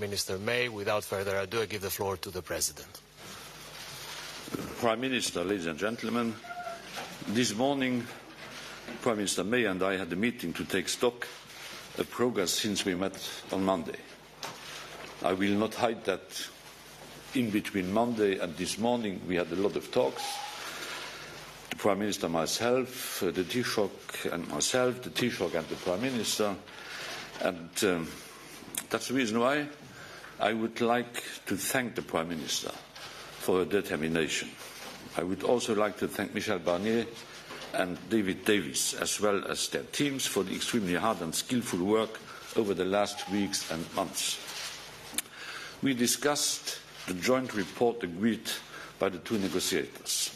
Minister May. Without further ado, I give the floor to the President. Prime Minister, ladies and gentlemen, this morning Prime Minister May and I had a meeting to take stock of progress since we met on Monday. I will not hide that in between Monday and this morning we had a lot of talks. The Prime Minister, myself, the Taoiseach and myself, the Taoiseach and the Prime Minister, and that's the reason why I would like to thank the Prime Minister for her determination. I would also like to thank Michel Barnier and David Davis, as well as their teams, for the extremely hard and skillful work over the last weeks and months. We discussed the joint report agreed by the two negotiators.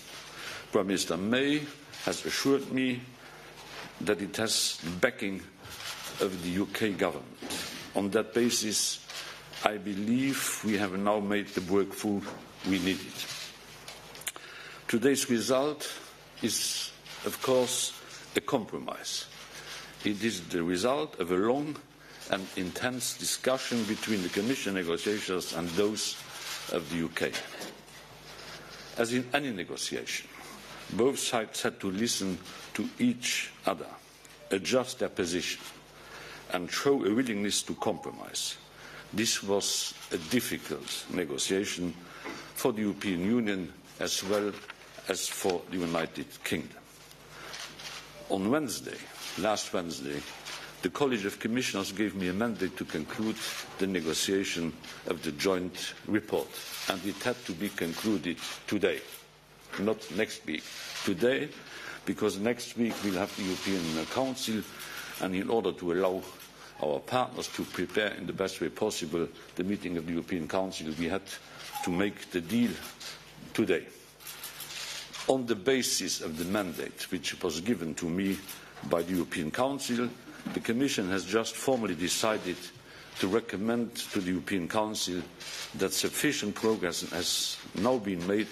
Prime Minister May has assured me that it has the backing of the UK government. On that basis, I believe we have now made the breakthrough we needed. Today's result is, of course, a compromise. It is the result of a long and intense discussion between the Commission negotiators and those of the UK. As in any negotiation, both sides had to listen to each other, adjust their position, and show a willingness to compromise. This was a difficult negotiation for the European Union as well as for the United Kingdom. On Wednesday, last Wednesday, the College of Commissioners gave me a mandate to conclude the negotiation of the joint report, and it had to be concluded today, not next week. Today, because next week we'll have the European Council, and in order to allow our partners to prepare in the best way possible the meeting of the European Council, we had to make the deal today. On the basis of the mandate which was given to me by the European Council, the Commission has just formally decided to recommend to the European Council that sufficient progress has now been made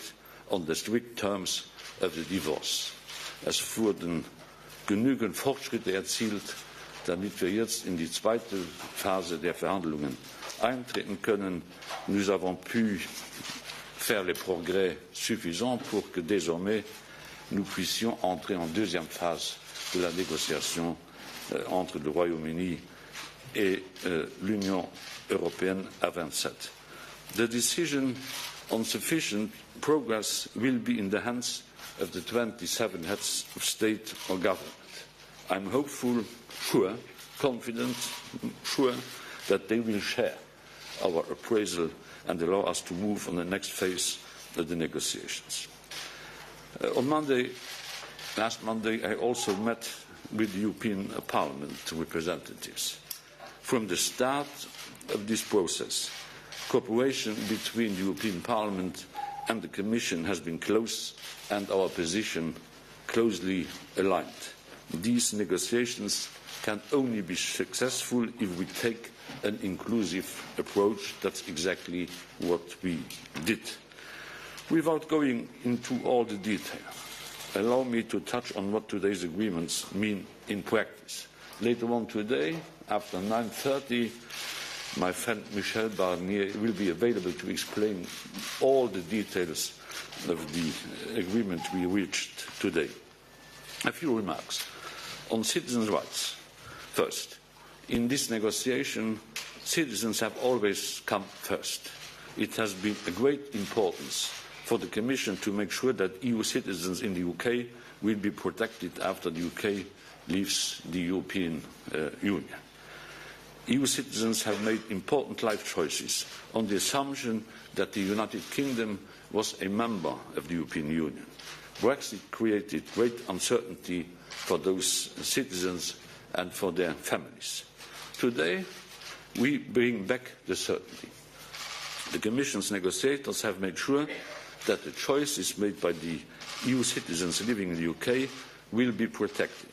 on the strict terms of the divorce. Es wurden genügend Fortschritte erzielt, damit wir jetzt in die zweite Phase der Verhandlungen eintreten können. Nous avons pu faire les progrès suffisants pour que désormais nous puissions entrer en deuxième phase de la négociation entre le Royaume-Uni et l'Union européenne à 27. The decision on sufficient progress will be in the hands of the 27 heads of state or government. I'm hopeful, sure, confident, sure that they will share our appraisal and allow us to move on the next phase of the negotiations. On Monday, last Monday, I also met with the European Parliament representatives. From the start of this process, cooperation between the European Parliament and the Commission has been close and our position closely aligned. These negotiations can only be successful if we take an inclusive approach. That's exactly what we did. Without going into all the detail, allow me to touch on what today's agreements mean in practice. Later on today, after 9:30, my friend Michel Barnier will be available to explain all the details of the agreement we reached today. A few remarks on citizens' rights. First, in this negotiation, citizens have always come first. It has been a great importance for the Commission to make sure that EU citizens in the UK will be protected after the UK leaves the European Union. EU citizens have made important life choices on the assumption that the United Kingdom was a member of the European Union. Brexit created great uncertainty for those citizens and for their families. Today, we bring back the certainty. The Commission's negotiators have made sure that the choices made by the EU citizens living in the UK will be protected.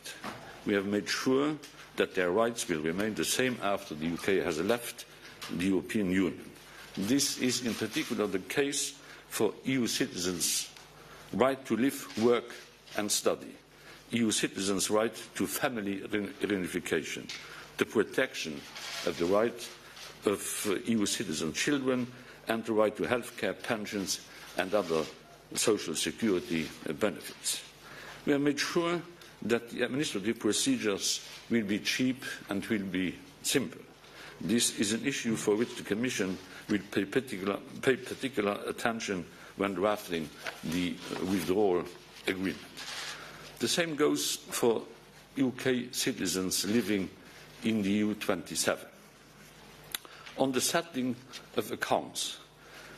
We have made sure that their rights will remain the same after the UK has left the European Union. This is in particular the case for EU citizens' right to live, work and study, EU citizens' right to family reunification, the protection of the right of EU citizen children and the right to healthcare, pensions and other social security benefits. We have made sure that the administrative procedures will be cheap and will be simple. This is an issue for which the Commission will pay particular attention when drafting the withdrawal agreement. The same goes for UK citizens living in the EU 27. On the settling of accounts,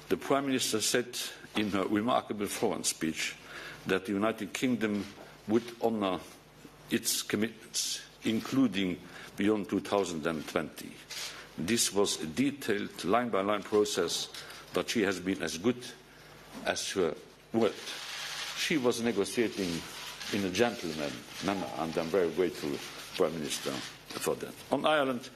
the Prime Minister said in her remarkable Florence speech that the United Kingdom would honour its commitments, including beyond 2020. This was a detailed, line-by-line process, but she has been as good as her word. She was negotiating in a gentleman's manner, and I'm very grateful, Prime Minister, for that. On Ireland,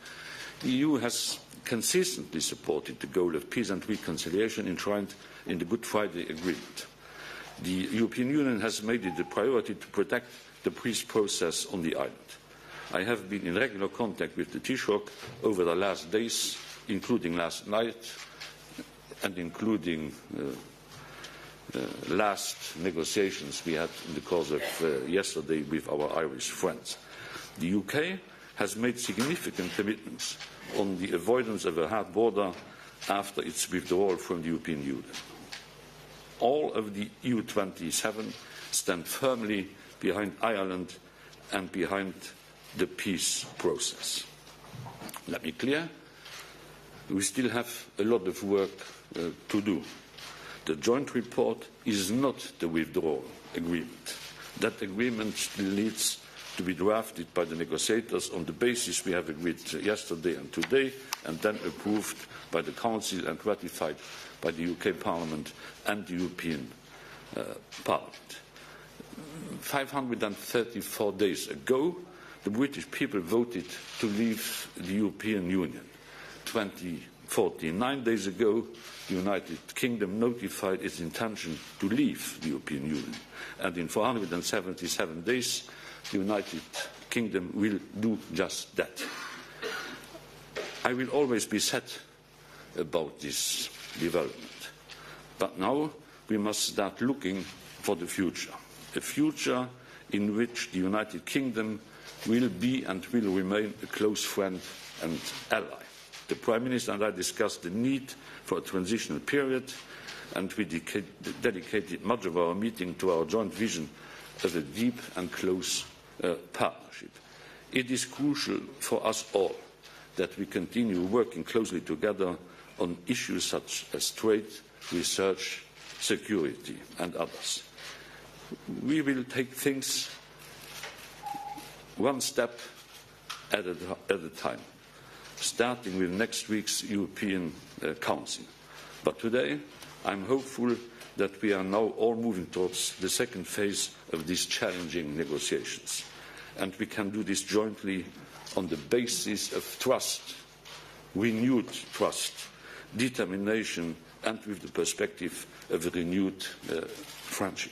the EU has consistently supported the goal of peace and reconciliation enshrined in the Good Friday Agreement. The European Union has made it a priority to protect the peace process on the island. I have been in regular contact with the Taoiseach over the last days, including last night and including last negotiations we had in the course of yesterday with our Irish friends. The UK has made significant commitments on the avoidance of a hard border after its withdrawal from the European Union. All of the EU 27 stand firmly behind Ireland and behind the peace process. Let me be clear, we still have a lot of work to do. The joint report is not the withdrawal agreement. That agreement still needs to be drafted by the negotiators on the basis we have agreed yesterday and today, and then approved by the Council and ratified by the UK Parliament and the European Parliament. 534 days ago, the British people voted to leave the European Union. 2014, 9 days ago, the United Kingdom notified its intention to leave the European Union. And in 477 days, the United Kingdom will do just that. I will always be sad about this development. But now we must start looking for the future. A future in which the United Kingdom will be and will remain a close friend and ally. The Prime Minister and I discussed the need for a transitional period, and we dedicated much of our meeting to our joint vision of a deep and close partnership. It is crucial for us all that we continue working closely together on issues such as trade, research, security and others. We will take things one step at a time, starting with next week's European Council. But today, I'm hopeful that we are now all moving towards the second phase of these challenging negotiations. And we can do this jointly on the basis of trust, renewed trust, determination, and with the perspective of a renewed friendship.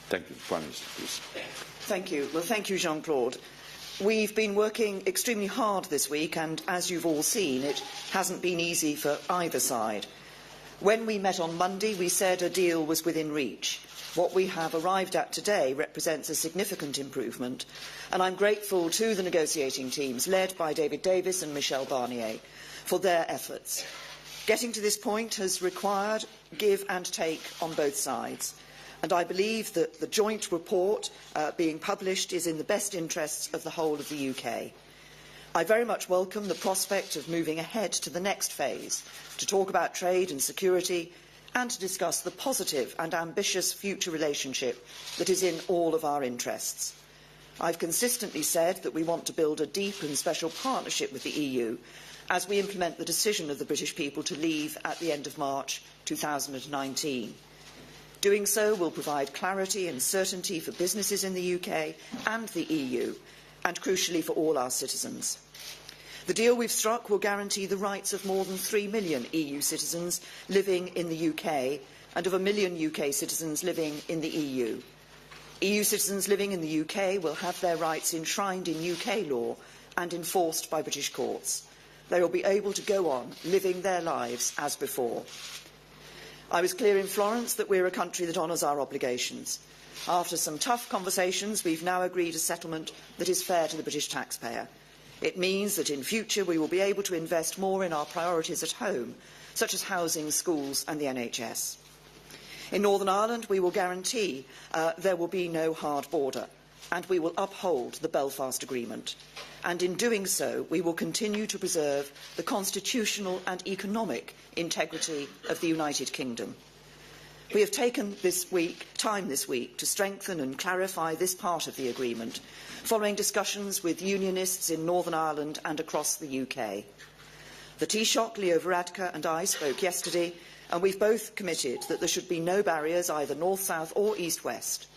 Thank you. Prime Minister, please. Thank you. Well, thank you, Jean-Claude. We've been working extremely hard this week, and as you've all seen, it hasn't been easy for either side. When we met on Monday, we said a deal was within reach. What we have arrived at today represents a significant improvement, and I'm grateful to the negotiating teams, led by David Davis and Michel Barnier, for their efforts. Getting to this point has required give and take on both sides, and I believe that the joint report being published is in the best interests of the whole of the UK. I very much welcome the prospect of moving ahead to the next phase, to talk about trade and security, and to discuss the positive and ambitious future relationship that is in all of our interests. I've consistently said that we want to build a deep and special partnership with the EU as we implement the decision of the British people to leave at the end of March 2019. Doing so will provide clarity and certainty for businesses in the UK and the EU, and crucially for all our citizens. The deal we've struck will guarantee the rights of more than 3 million EU citizens living in the UK and of 1 million UK citizens living in the EU. EU citizens living in the UK will have their rights enshrined in UK law and enforced by British courts. they will be able to go on living their lives as before. I was clear in Florence that we're a country that honours our obligations. After some tough conversations, we've now agreed a settlement that is fair to the British taxpayer. It means that in future we will be able to invest more in our priorities at home, such as housing, schools and the NHS. In Northern Ireland, we will guarantee there will be no hard border, and we will uphold the Belfast Agreement. And in doing so, we will continue to preserve the constitutional and economic integrity of the United Kingdom. We have taken time this week to strengthen and clarify this part of the agreement, following discussions with unionists in Northern Ireland and across the UK. The Taoiseach, Leo Varadkar, and I spoke yesterday, and we've both committed that there should be no barriers, either north-south or east-west,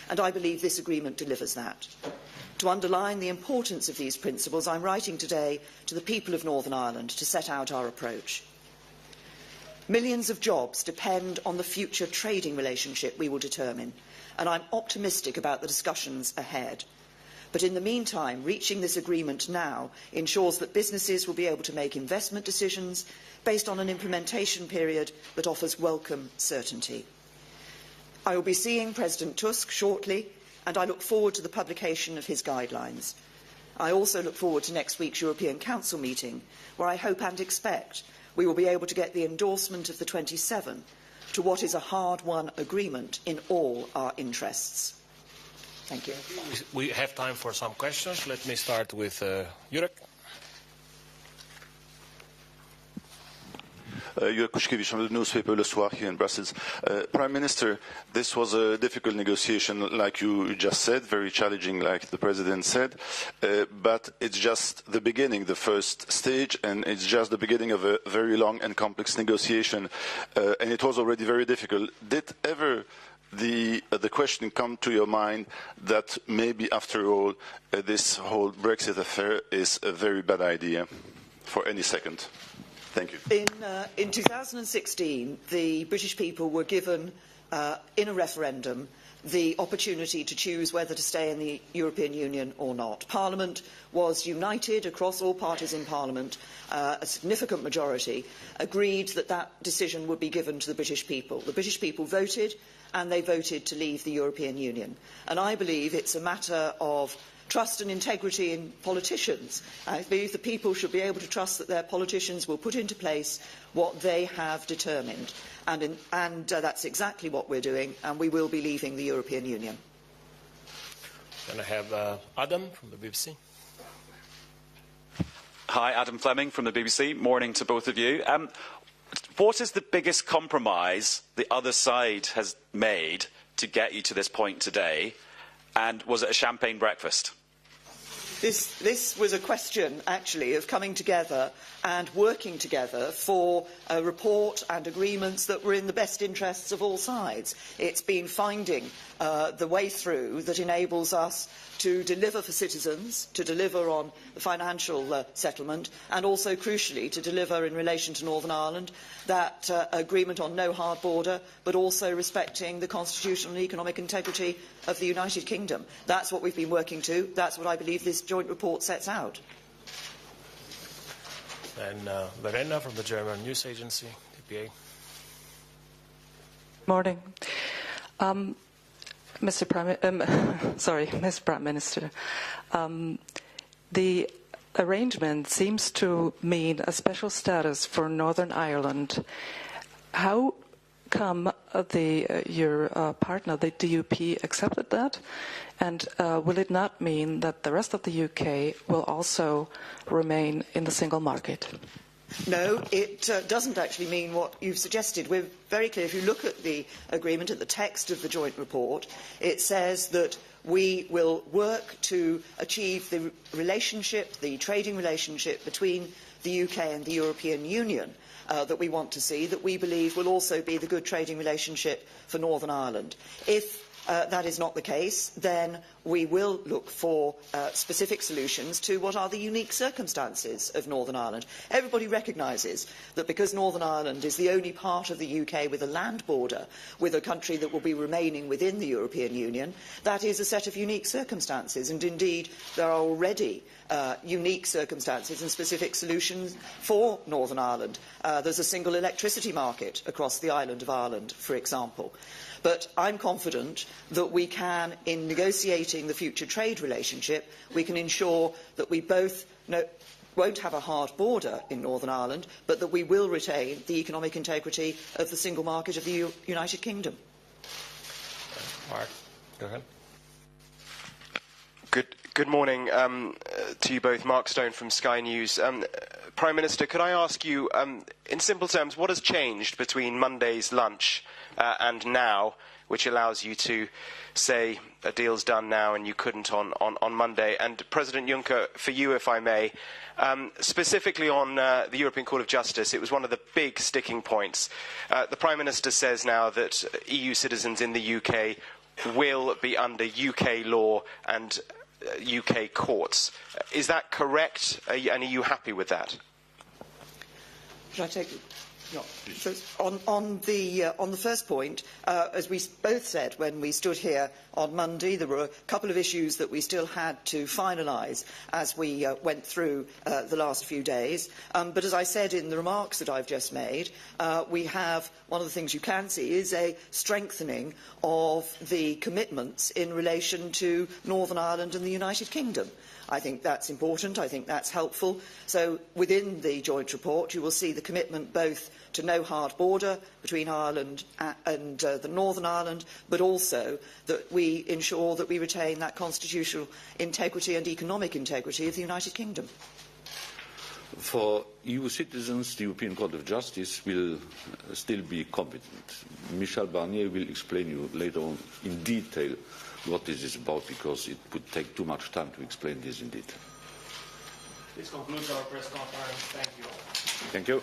and I believe this agreement delivers that. To underline the importance of these principles, I'm writing today to the people of Northern Ireland to set out our approach. Millions of jobs depend on the future trading relationship we will determine, and I'm optimistic about the discussions ahead. But in the meantime, reaching this agreement now ensures that businesses will be able to make investment decisions based on an implementation period that offers welcome certainty. I will be seeing President Tusk shortly, and I look forward to the publication of his guidelines. I also look forward to next week's European Council meeting, where I hope and expect we will be able to get the endorsement of the 27 to what is a hard-won agreement in all our interests. Thank you. We have time for some questions. Let me start with Jurek. Jurek Kuszkiewicz from the newspaper Le Soir here in Brussels. Prime Minister, this was a difficult negotiation, like you just said, very challenging, like the President said, but it's just the beginning, the first stage, and it's just the beginning of a very long and complex negotiation, and it was already very difficult. Did ever the question come to your mind that maybe, after all, this whole Brexit affair is a very bad idea for any second? Thank you. In 2016, the British people were given, in a referendum, the opportunity to choose whether to stay in the European Union or not. Parliament was united across all parties in Parliament. A significant majority agreed that that decision would be given to the British people. The British people voted, and they voted to leave the European Union. And I believe it's a matter of trust and integrity in politicians. I believe the people should be able to trust that their politicians will put into place what they have determined. And that's exactly what we're doing, and we will be leaving the European Union. Then I have Adam from the BBC. Hi, Adam Fleming from the BBC. Morning to both of you. What is the biggest compromise the other side has made to get you to this point today? And was it a champagne breakfast? This was a question, actually, of coming together and working together for a report and agreements that were in the best interests of all sides. It's been finding the way through that enables us to deliver for citizens, to deliver on the financial settlement, and also, crucially, to deliver in relation to Northern Ireland that agreement on no hard border, but also respecting the constitutional and economic integrity of the United Kingdom. That's what we've been working to. That's what I believe this joint report sets out. And Verena from the German news agency, DPA. Morning. Mr. Prime Minister, the arrangement seems to mean a special status for Northern Ireland. How come your partner, the DUP, accepted that? And will it not mean that the rest of the UK will also remain in the single market? No, it doesn't actually mean what you've suggested. We're very clear. If you look at the agreement, at the text of the joint report, it says that we will work to achieve the relationship, the trading relationship between the UK and the European Union that we want to see, that we believe will also be the good trading relationship for Northern Ireland. If that is not the case, then we will look for specific solutions to what are the unique circumstances of Northern Ireland. Everybody recognises that because Northern Ireland is the only part of the UK with a land border with a country that will be remaining within the European Union, that is a set of unique circumstances, and indeed there are already unique circumstances and specific solutions for Northern Ireland. There's a single electricity market across the island of Ireland, for example. But I'm confident that we can, in negotiating the future trade relationship, we can ensure that we both won't have a hard border in Northern Ireland, but that we will retain the economic integrity of the single market of the United Kingdom. Mark, go ahead. Good morning to you both. Mark Stone from Sky News. Prime Minister, could I ask you, in simple terms, what has changed between Monday's lunch and now, which allows you to say a deal's done now and you couldn't on Monday? And President Juncker, for you, if I may, specifically on the European Court of Justice, it was one of the big sticking points. The Prime Minister says now that EU citizens in the UK will be under UK law and UK courts. Is that correct? And are you happy with that? Should I take it? No. So on the first point, as we both said when we stood here on Monday, there were a couple of issues that we still had to finalise as we went through the last few days. But as I said in the remarks that I've just made, we have one of the things you can see is a strengthening of the commitments in relation to Northern Ireland and the United Kingdom. I think that's important. I think that's helpful. So within the joint report, you will see the commitment both to no hard border between Ireland and the Northern Ireland, but also that we ensure that we retain that constitutional integrity and economic integrity of the United Kingdom. For EU citizens, the European Court of Justice will still be competent. Michel Barnier will explain you later on in detail what this is about, because it would take too much time to explain this in detail. This concludes our press conference. Thank you all. Thank you.